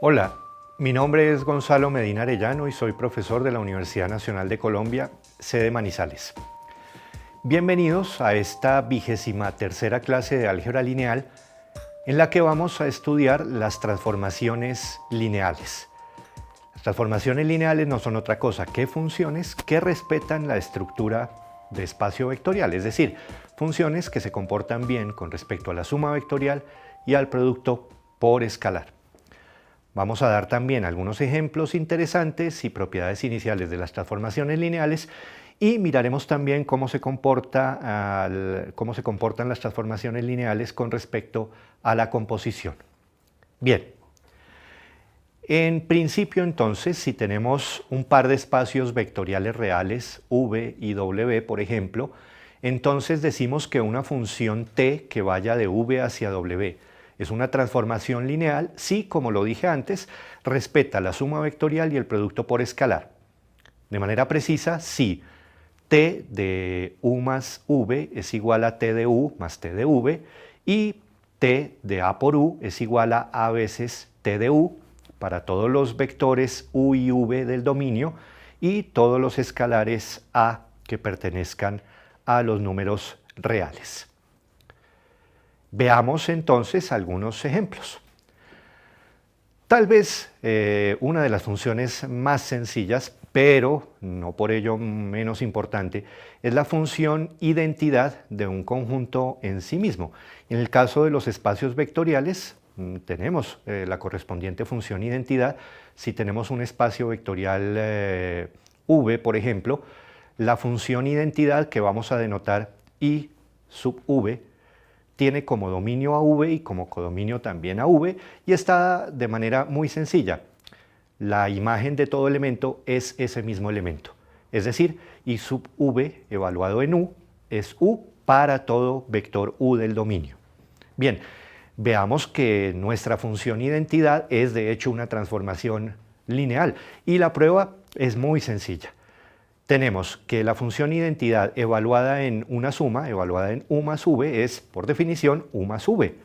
Hola, mi nombre es Gonzalo Medina Arellano y soy profesor de la Universidad Nacional de Colombia, sede Manizales. Bienvenidos a esta 23ª clase de álgebra lineal en la que vamos a estudiar las transformaciones lineales. Las transformaciones lineales no son otra cosa que funciones que respetan la estructura de espacio vectorial, es decir, funciones que se comportan bien con respecto a la suma vectorial y al producto por escalar. Vamos a dar también algunos ejemplos interesantes y propiedades iniciales de las transformaciones lineales y miraremos también cómo se comportan las transformaciones lineales con respecto a la composición. Bien, en principio entonces, si tenemos un par de espacios vectoriales reales, v y w, por ejemplo, entonces decimos que una función t que vaya de v hacia w es una transformación lineal si, como lo dije antes, respeta la suma vectorial y el producto por escalar. De manera precisa, si t de u más v es igual a t de u más t de v y t de a por u es igual a veces t de u para todos los vectores u y v del dominio y todos los escalares a que pertenezcan a los números reales. Veamos entonces algunos ejemplos. Tal vez una de las funciones más sencillas, pero no por ello menos importante, es la función identidad de un conjunto en sí mismo. En el caso de los espacios vectoriales, tenemos la correspondiente función identidad. Si tenemos un espacio vectorial v, por ejemplo, la función identidad que vamos a denotar I sub v tiene como dominio a v y como codominio también a v y está de manera muy sencilla. La imagen de todo elemento es ese mismo elemento. Es decir, I sub v evaluado en u es u para todo vector u del dominio. Bien, veamos que nuestra función identidad es de hecho una transformación lineal y la prueba es muy sencilla. Tenemos que la función identidad evaluada en una suma, evaluada en u más v, es por definición u más v.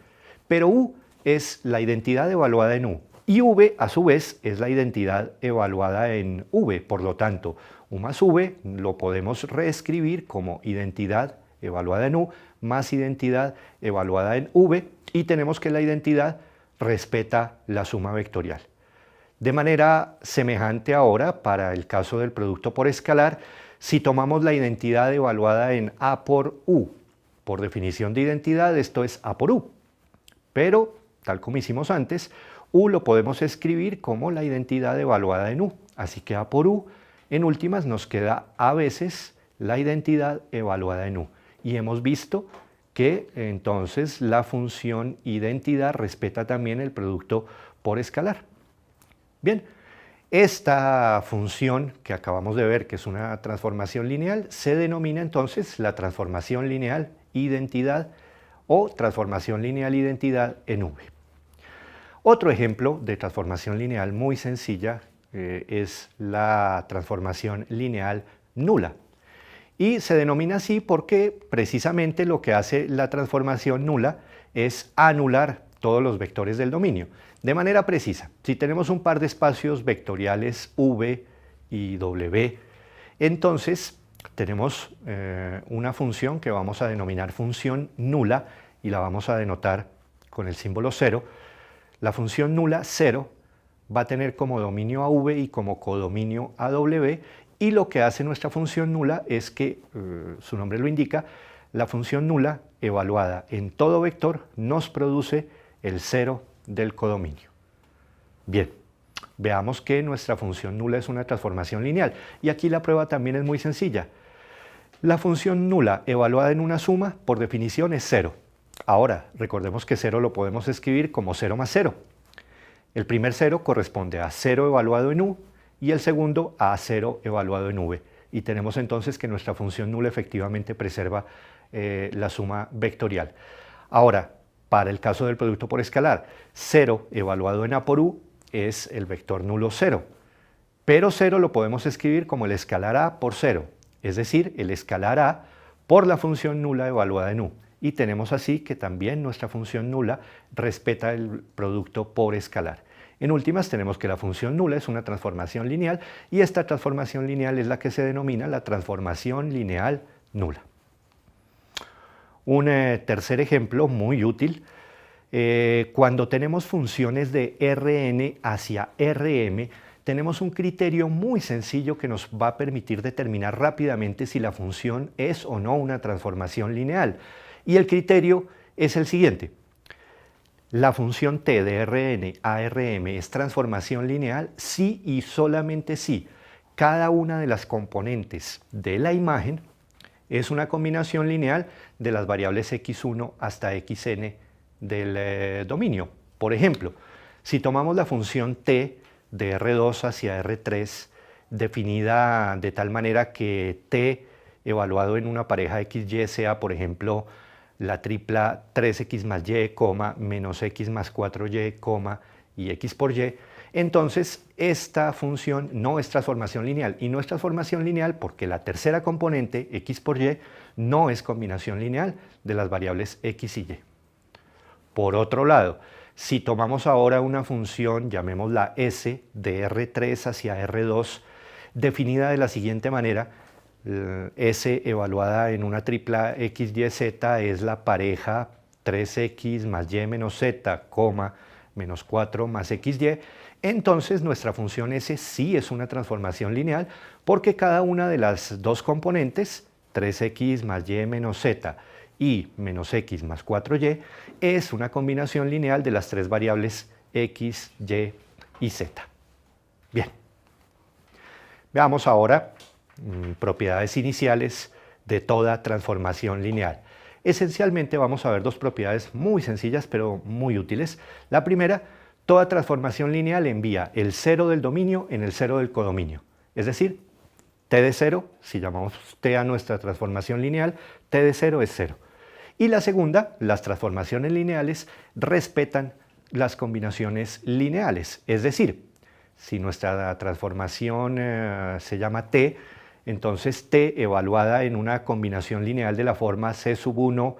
Pero u es la identidad evaluada en u y v a su vez es la identidad evaluada en v. Por lo tanto, u más v lo podemos reescribir como identidad evaluada en u más identidad evaluada en v y tenemos que la identidad respeta la suma vectorial. De manera semejante ahora, para el caso del producto por escalar, si tomamos la identidad evaluada en a por u, por definición de identidad esto es a por u, pero tal como hicimos antes, u lo podemos escribir como la identidad evaluada en u, así que a por u en últimas nos queda a veces la identidad evaluada en u y hemos visto que entonces la función identidad respeta también el producto por escalar. Bien, esta función que acabamos de ver, que es una transformación lineal, se denomina entonces la transformación lineal identidad o transformación lineal identidad en v. Otro ejemplo de transformación lineal muy sencilla es la transformación lineal nula. Y se denomina así porque precisamente lo que hace la transformación nula es anular todos los vectores del dominio. De manera precisa, si tenemos un par de espacios vectoriales v y w, entonces tenemos una función que vamos a denominar función nula y la vamos a denotar con el símbolo 0. La función nula 0 va a tener como dominio a v y como codominio a w y lo que hace nuestra función nula es que, su nombre lo indica, la función nula evaluada en todo vector nos produce el 0 del codominio. Bien, veamos que nuestra función nula es una transformación lineal y aquí la prueba también es muy sencilla. La función nula evaluada en una suma por definición es 0. Ahora, recordemos que 0 lo podemos escribir como 0 más 0. El primer 0 corresponde a 0 evaluado en u y el segundo a 0 evaluado en v. Y tenemos entonces que nuestra función nula efectivamente preserva la suma vectorial. Ahora, para el caso del producto por escalar, 0 evaluado en a por u es el vector nulo 0, pero 0 lo podemos escribir como el escalar a por 0, es decir, el escalar a por la función nula evaluada en u. Y tenemos así que también nuestra función nula respeta el producto por escalar. En últimas tenemos que la función nula es una transformación lineal y esta transformación lineal es la que se denomina la transformación lineal nula. Un tercer ejemplo muy útil, cuando tenemos funciones de Rn hacia Rm, tenemos un criterio muy sencillo que nos va a permitir determinar rápidamente si la función es o no una transformación lineal. Y el criterio es el siguiente. La función t de Rn a Rm es transformación lineal si y solamente si cada una de las componentes de la imagen es una combinación lineal de las variables x1 hasta xn del dominio. Por ejemplo, si tomamos la función t de R2 hacia R3 definida de tal manera que t evaluado en una pareja XY sea, por ejemplo, la tripla 3x más y, menos x más 4y, y x por y, entonces esta función no es transformación lineal. Y no es transformación lineal porque la tercera componente, x por y, no es combinación lineal de las variables x y y. Por otro lado, si tomamos ahora una función, llamémosla s, de R3 hacia R2, definida de la siguiente manera, S evaluada en una tripla x, y, z es la pareja 3x más y menos z, menos 4 más x, y, entonces nuestra función S sí es una transformación lineal porque cada una de las dos componentes, 3x más y menos z y menos x más 4y, es una combinación lineal de las tres variables x, y y z. Bien, veamos ahora propiedades iniciales de toda transformación lineal. Esencialmente vamos a ver dos propiedades muy sencillas pero muy útiles. La primera, toda transformación lineal envía el cero del dominio en el cero del codominio. Es decir, t de 0, si llamamos t a nuestra transformación lineal, t de 0 es 0. Y la segunda, las transformaciones lineales respetan las combinaciones lineales. Es decir, si nuestra transformación se llama t, entonces t evaluada en una combinación lineal de la forma c sub 1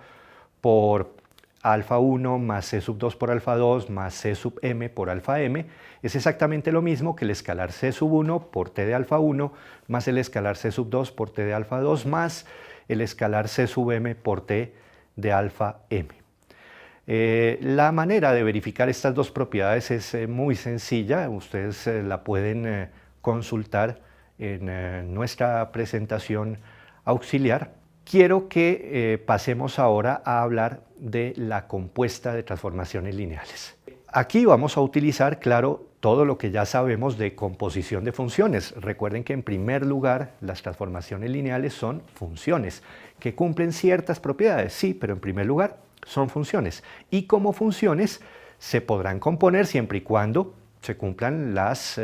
por alfa 1 más c sub 2 por alfa 2 más c sub m por alfa m es exactamente lo mismo que el escalar c sub 1 por t de alfa 1 más el escalar c sub 2 por t de alfa 2 más el escalar c sub m por t de alfa m. La manera de verificar estas dos propiedades es muy sencilla, ustedes la pueden consultar en nuestra presentación auxiliar. Quiero que pasemos ahora a hablar de la compuesta de transformaciones lineales. Aquí vamos a utilizar, claro, todo lo que ya sabemos de composición de funciones. Recuerden que en primer lugar las transformaciones lineales son funciones que cumplen ciertas propiedades, sí, pero en primer lugar son funciones. Y como funciones se podrán componer siempre y cuando se cumplan las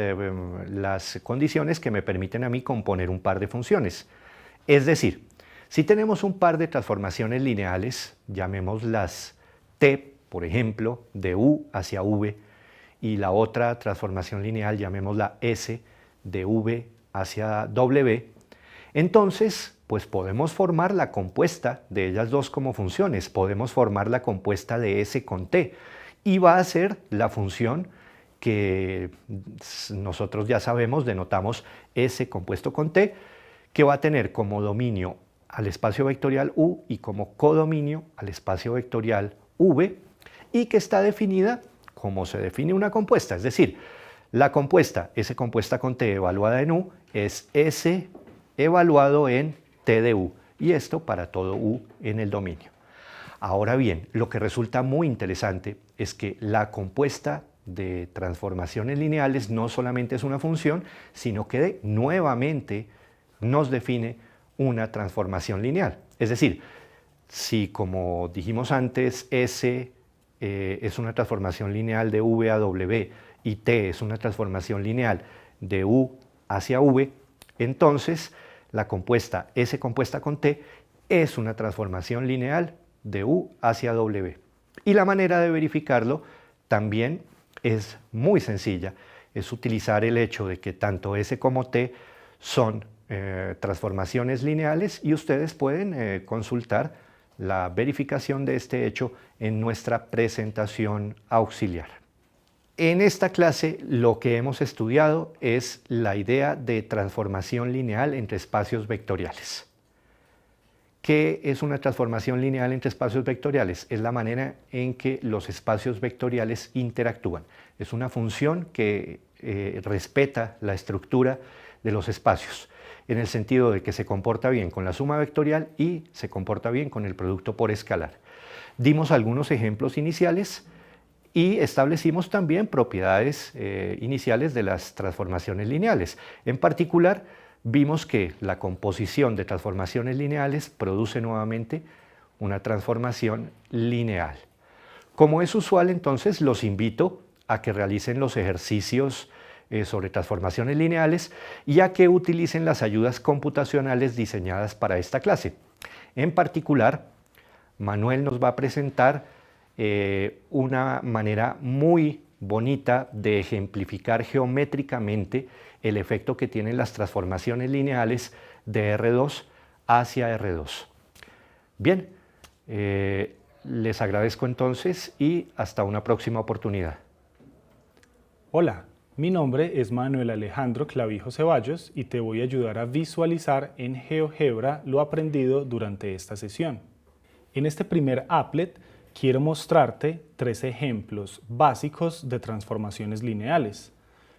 condiciones que me permiten a mí componer un par de funciones. Es decir, si tenemos un par de transformaciones lineales, llamémoslas t, por ejemplo, de u hacia v, y la otra transformación lineal, llamémosla s, de v hacia w, entonces, pues podemos formar la compuesta de ellas dos como funciones, podemos formar la compuesta de s con t, y va a ser la función que nosotros ya sabemos, denotamos S compuesto con T, que va a tener como dominio al espacio vectorial U y como codominio al espacio vectorial V, y que está definida como se define una compuesta, es decir, la compuesta S compuesta con T evaluada en U es S evaluado en T de U, y esto para todo U en el dominio. Ahora bien, lo que resulta muy interesante es que la compuesta de transformaciones lineales no solamente es una función, sino que nuevamente nos define una transformación lineal. Es decir, si como dijimos antes, S es una transformación lineal de V a W y T es una transformación lineal de U hacia V, entonces la compuesta S compuesta con T es una transformación lineal de U hacia W. Y la manera de verificarlo también es muy sencilla, es utilizar el hecho de que tanto S como T son transformaciones lineales, y ustedes pueden consultar la verificación de este hecho en nuestra presentación auxiliar. En esta clase lo que hemos estudiado es la idea de transformación lineal entre espacios vectoriales. ¿Qué es una transformación lineal entre espacios vectoriales? Es la manera en que los espacios vectoriales interactúan. Es una función que respeta la estructura de los espacios, en el sentido de que se comporta bien con la suma vectorial y se comporta bien con el producto por escalar. Dimos algunos ejemplos iniciales y establecimos también propiedades iniciales de las transformaciones lineales. En particular, vimos que la composición de transformaciones lineales produce nuevamente una transformación lineal. Como es usual, entonces, los invito a que realicen los ejercicios sobre transformaciones lineales y a que utilicen las ayudas computacionales diseñadas para esta clase. En particular, Manuel nos va a presentar una manera muy bonita de ejemplificar geométricamente el efecto que tienen las transformaciones lineales de R2 hacia R2. Bien, les agradezco entonces y hasta una próxima oportunidad. Hola, mi nombre es Manuel Alejandro Clavijo Ceballos y te voy a ayudar a visualizar en GeoGebra lo aprendido durante esta sesión. En este primer applet quiero mostrarte 3 ejemplos básicos de transformaciones lineales.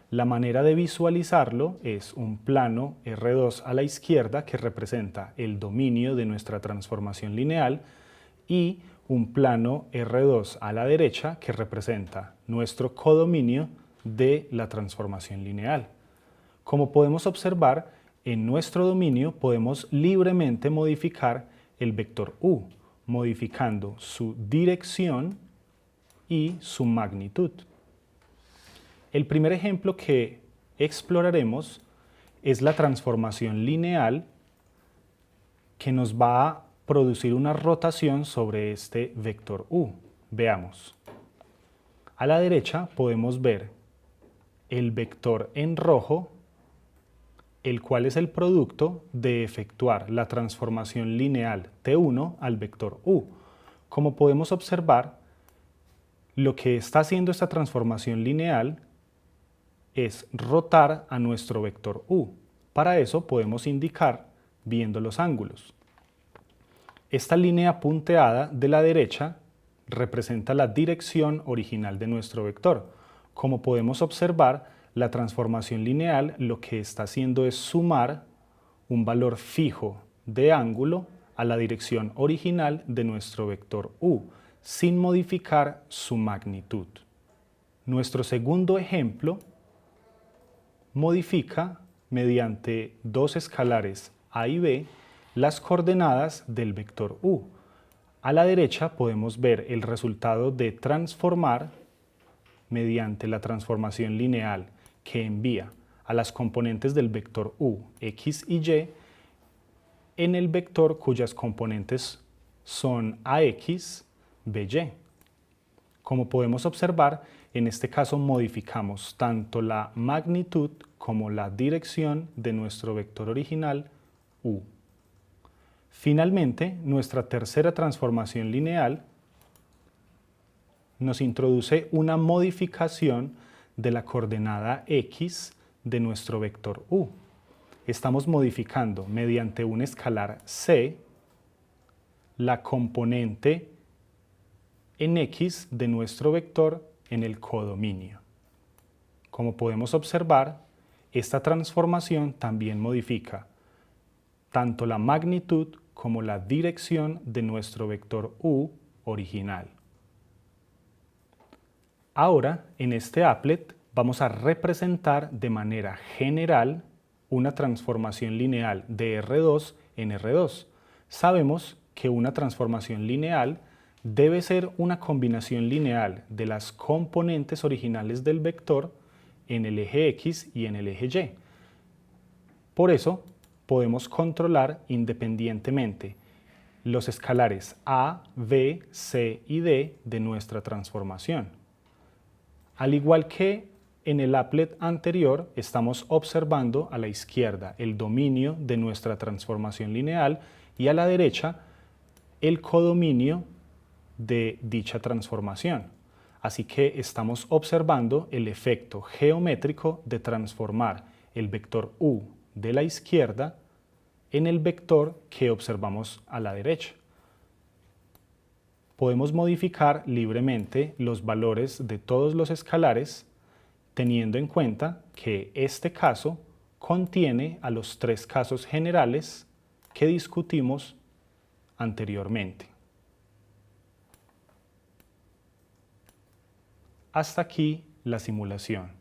La manera de visualizarlo es un plano R2 a la izquierda que representa el dominio de nuestra transformación lineal y un plano R2 a la derecha que representa nuestro codominio de la transformación lineal. Como podemos observar, en nuestro dominio podemos libremente modificar el vector u, modificando su dirección y su magnitud. El primer ejemplo que exploraremos es la transformación lineal que nos va a producir una rotación sobre este vector u. Veamos. A la derecha podemos ver el vector en rojo, el cual es el producto de efectuar la transformación lineal T1 al vector u. Como podemos observar, lo que está haciendo esta transformación lineal es rotar a nuestro vector u. Para eso podemos indicar viendo los ángulos. Esta línea punteada de la derecha representa la dirección original de nuestro vector. Como podemos observar, la transformación lineal lo que está haciendo es sumar un valor fijo de ángulo a la dirección original de nuestro vector u, sin modificar su magnitud. Nuestro segundo ejemplo modifica mediante 2 escalares a y b las coordenadas del vector u. A la derecha podemos ver el resultado de transformar mediante la transformación lineal que envía a las componentes del vector u, x y y, en el vector cuyas componentes son ax, by. Como podemos observar, en este caso modificamos tanto la magnitud como la dirección de nuestro vector original u. Finalmente, nuestra tercera transformación lineal nos introduce una modificación de la coordenada x de nuestro vector u. Estamos modificando mediante un escalar c la componente en x de nuestro vector en el codominio. Como podemos observar, esta transformación también modifica tanto la magnitud como la dirección de nuestro vector u original. Ahora, en este applet, vamos a representar de manera general una transformación lineal de R2 en R2. Sabemos que una transformación lineal debe ser una combinación lineal de las componentes originales del vector en el eje X y en el eje Y. Por eso, podemos controlar independientemente los escalares A, B, C y D de nuestra transformación. Al igual que en el applet anterior, estamos observando a la izquierda el dominio de nuestra transformación lineal y a la derecha el codominio de dicha transformación. Así que estamos observando el efecto geométrico de transformar el vector u de la izquierda en el vector que observamos a la derecha. Podemos modificar libremente los valores de todos los escalares teniendo en cuenta que este caso contiene a los tres casos generales que discutimos anteriormente. Hasta aquí la simulación.